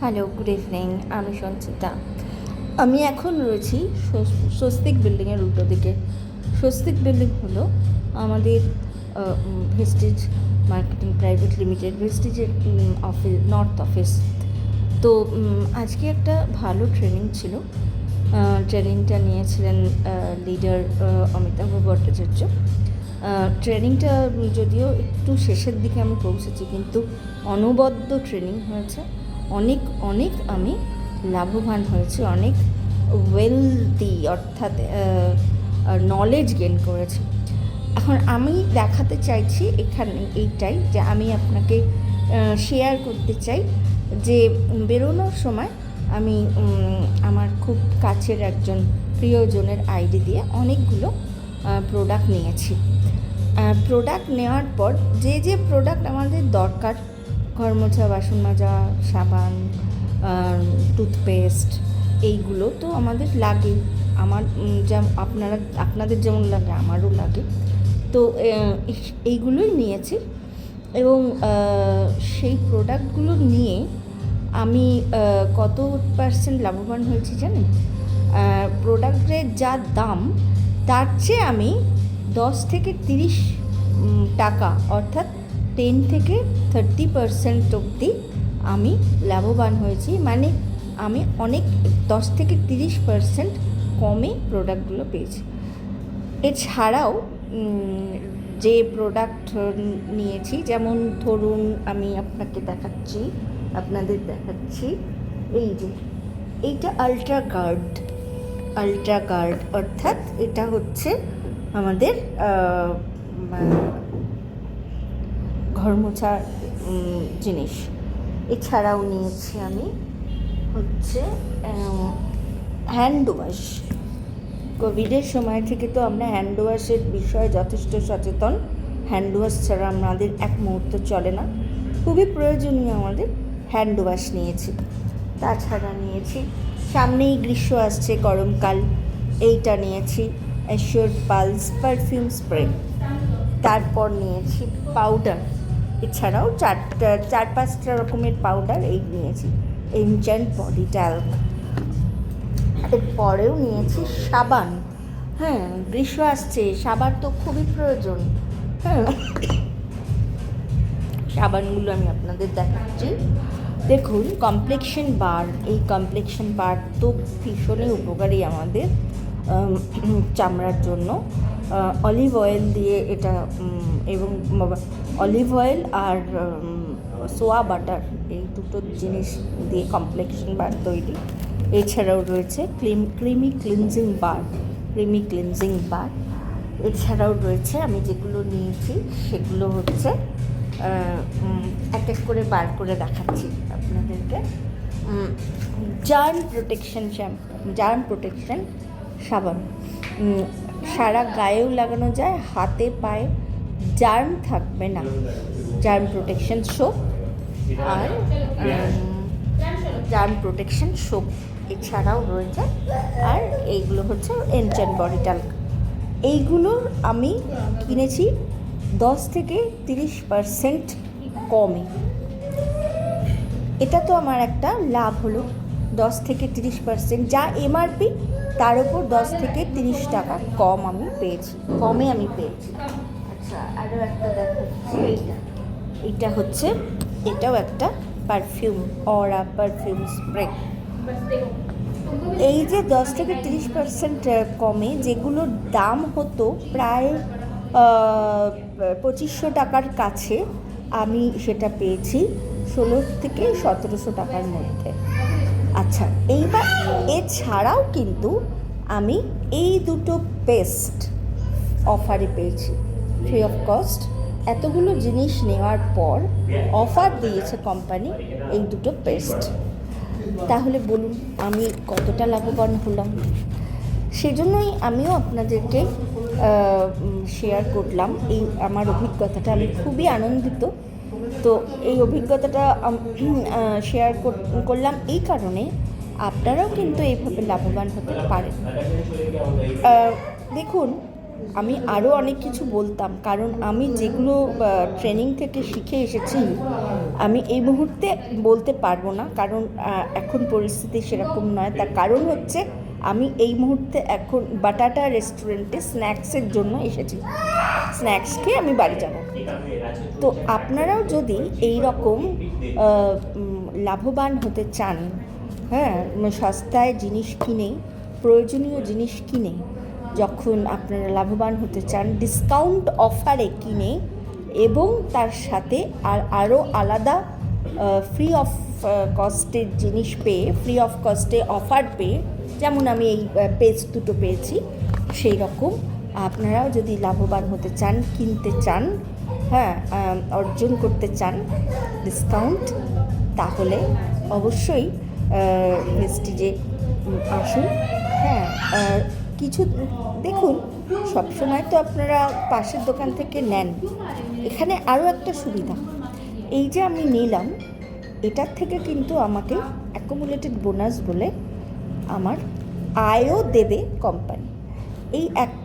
Hello, good evening. আমি সঞ্চিতা। আমি এখন রয়েছি স্বস্তিক বিল্ডিংয়ের উল্টো দিকে। স্বস্তিক বিল্ডিং হলো আমাদের ভেস্টিজ মার্কেটিং প্রাইভেট লিমিটেড, ভেস্টিজের অফিস, নর্থ অফিস। তো আজকে একটা ভালো ট্রেনিং ছিল। ট্রেনিংটা নিয়েছিলেন লিডার অমিতাভ ভট্টাচার্য। ট্রেনিংটা যদিও একটু শেষের দিকে আমি পৌঁছেছি, কিন্তু অনবদ্য ট্রেনিং হয়েছে। অনেক অনেক আমি লাভবান হয়েছি, অনেক ওয়েলদি, অর্থাৎ নলেজ গেইন করেছি। এখন আমি দেখাতে চাইছি এখানে এইটাই, যে আমি আপনাকে শেয়ার করতে চাই যে বেরোনোর সময় আমি আমার খুব কাছের একজন প্রিয়জনের আইডি দিয়ে অনেকগুলো প্রোডাক্ট নিয়েছি। প্রোডাক্ট নেওয়ার পর যে প্রোডাক্ট আমাদের দরকার, ঘর মোছা, বাসন মাজা, সাবান, টুথপেস্ট, এইগুলো তো আমাদের লাগে। আমার আপনাদের যেমন লাগে আমারও লাগে। তো এইগুলোই নিয়েছি এবং সেই প্রোডাক্টগুলো নিয়ে আমি কত % লাভবান হয়েছি জানেন? প্রোডাক্টের যা দাম, তার চেয়ে আমি 10 থেকে 30 টাকা, অর্থাৎ 10 থেকে 30% অবধি আমি লাভবান হয়েছি। মানে আমি অনেক 10 থেকে 30% কমে প্রোডাক্টগুলো পেয়েছি। এছাড়াও যে প্রোডাক্ট নিয়েছি, যেমন ধরুন আমি আপনাদের দেখাচ্ছি এই যে এইটা আলট্রা গার্ড, অর্থাৎ এটা হচ্ছে আমাদের ঘর মোছার জিনিস। এছাড়াও নিয়েছি আমি হচ্ছে হ্যান্ড ওয়াশ। কোভিডের সময় থেকে তো আমরা হ্যান্ড ওয়াশের বিষয়ে যথেষ্ট সচেতন। হ্যান্ড ওয়াশ ছাড়া আমাদের এক মুহূর্ত চলে না, খুবই প্রয়োজনীয় আমাদের। হ্যান্ড ওয়াশ নিয়েছি। তাছাড়া নিয়েছি, সামনেই গ্রীষ্ম আসছে, গরমকাল, এইটা নিয়েছি অ্যাশিওর পালস পারফিউম স্প্রে। তারপর নিয়েছি পাউডার, এছাড়াও 4-5টা রকমের পাউডার এই নিয়েছি, এনচ্যান্ট বডি ট্যাল্ক। এরপরেও নিয়েছি সাবান। হ্যাঁ, গ্রীষ্ম আসছে, সাবান তো খুবই প্রয়োজন। হ্যাঁ, সাবানগুলো আমি আপনাদের দেখাচ্ছি। দেখুন, কমপ্লেক্সন বার, এই কমপ্লেক্সন বার তো ভীষণই উপকারী আমাদের চামড়ার জন্য। অলিভ অয়েল দিয়ে এটা, এবং অলিভ অয়েল আর সোয়া বাটার, এই দুটো জিনিস দিয়ে কমপ্লেক্সন বার তৈরি। এছাড়াও রয়েছে ক্রিমি ক্লিনজিং বার। এছাড়াও রয়েছে, আমি যেগুলো নিয়েছি সেগুলো হচ্ছে এক এক করে বার করে দেখাচ্ছি আপনাদেরকে। জার্ম প্রোটেকশন সাবান, সারা গায়েও লাগানো যায়, হাতে পায়ে জার্ম থাকবে না। জার্ম প্রোটেকশন সোপ আর জার্ম প্রোটেকশন সোপ এছাড়াও রয়েছে। আর এইগুলো হচ্ছে এনচ্যান্ট বডি ট্যাল্ক। এইগুলোর আমি কিনেছি 10 থেকে 30% কমে। এটা তো আমার একটা লাভ হলো। 10 থেকে 30%, যা এমআরপি তার উপর 10 থেকে 30 টাকা কমে আমি পেয়েছি। আচ্ছা, আরও একটা দেখাচ্ছি, এইটা হচ্ছে, এটাও একটা পারফিউম, অরা পারফিউম স্প্রে। এই যে 10 থেকে 30% কমে, যেগুলোর দাম হতো প্রায় 2500 টাকার কাছে, আমি সেটা পেয়েছি 16 থেকে 1700 টাকার মধ্যে। আচ্ছা, এইবার এছাড়াও কিন্তু আমি এই দুটো পেস্ট অফারে পেয়েছি, ফ্রি অফ কস্ট। এতগুলো জিনিস নেওয়ার পর অফার দিয়েছে কোম্পানি এই দুটো পেস্ট। তাহলে বলুন আমি কতটা লাভবান হলাম। সেজন্যই আমিও আপনাদেরকে শেয়ার করলাম এই আমার অভিজ্ঞতাটা। আমি খুবই আনন্দিত। তো এই অভিজ্ঞতাটা শেয়ার করলাম এই কারণে, আপনারাও কিন্তু এইভাবে লাভবান হতে পারেন। দেখুন, আমি আরও অনেক কিছু বলতাম, কারণ আমি যেগুলো ট্রেনিং থেকে শিখে এসেছি আমি এই মুহূর্তে বলতে পারবো না, কারণ এখন পরিস্থিতি সেরকম নয়। তার কারণ হচ্ছে আমি এই মুহূর্তে এখন বাটাটা রেস্টুরেন্টে স্ন্যাক্সের জন্য এসেছি, স্ন্যাক্স খেয়ে আমি বাড়ি যাব। তো আপনারাও যদি এই রকম লাভবান হতে চান, হ্যাঁ, সস্তায় জিনিস কিনে, প্রয়োজনীয় জিনিস কিনে যখন আপনারা লাভবান হতে চান, ডিসকাউন্ট অফারে কিনে এবং তার সাথে আরও আলাদা ফ্রি অফ কস্টের জিনিস পেয়ে, ফ্রি অফ কস্টে অফার পেয়ে, যেমন আমি এই পেজ দুটো পেয়েছি, সেই রকম আপনারাও যদি লাভবান হতে চান, কিনতে চান, হ্যাঁ, অর্জন করতে চান ডিসকাউন্ট, তাহলে অবশ্যই ভেস্টিজে আসুন। হ্যাঁ, কিছু দেখুন, সবসময় তো আপনারা পাশের দোকান থেকে নেন। এখানে আরও একটা সুবিধা, এই যে আমি নিলাম, এটার থেকে কিন্তু আমাকে অ্যাকুমুলেটেড বোনাস বলে আমার আয়ও দেবে কোম্পানি। এই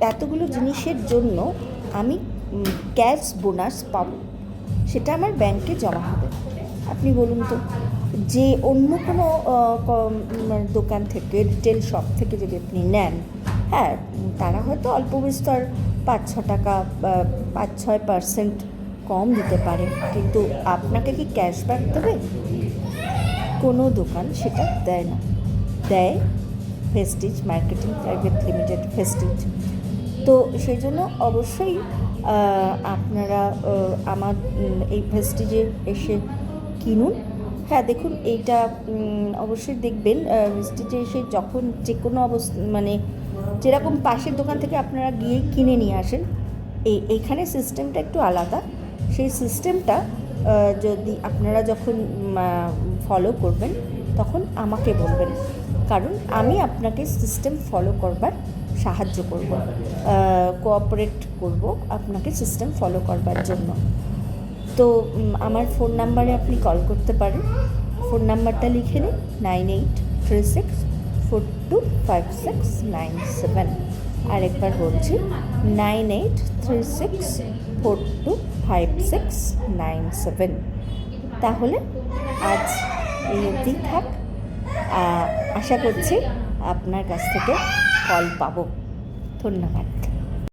এতগুলো জিনিসের জন্য আমি ক্যাশ বোনাস পাবো, সেটা আমার ব্যাংকে জমা হবে। আপনি বলুন তো, যে অন্য কোনো দোকান থেকে, রিটেল শপ থেকে যদি আপনি নেন, হ্যাঁ, তারা হয়তো অল্প বিস্তর 5-6 টাকা 5-6% কম দিতে পারে, কিন্তু আপনাকে কি ক্যাশব্যাক দেবে? কোনো দোকান সেটা দেয় না। দেয় Vestige marketing private limited, Vestige. তো সেই জন্য অবশ্যই আপনারা আমার এই ভেস্টিজে এসে কিনুন। হ্যাঁ, দেখুন, এইটা অবশ্যই দেখবেন ভেস্টিজে এসে যখন যে কোনো মানে যেরকম পাশের দোকান থেকে আপনারা গিয়ে কিনে নিয়ে আসেন, এইখানে সিস্টেমটা একটু আলাদা। সেই সিস্টেমটা যদি আপনারা যখন ফলো করবেন, তখন আমাকে বলবেন, কারণ আমি আপনাকে সিস্টেম ফলো করবার সাহায্য করব, কোঅপারেট করব আপনাকে সিস্টেম ফলো করবার জন্য। তো আমার ফোন নাম্বারে আপনি কল করতে পারেন। ফোন নাম্বারটা লিখে নিন, 9836425697। আরেকবার বলছি, 9836425697। তাহলে আজ এই অবধি থাক। আশা করছি আপনার কাছ থেকে কল পাবো। ধন্যবাদ।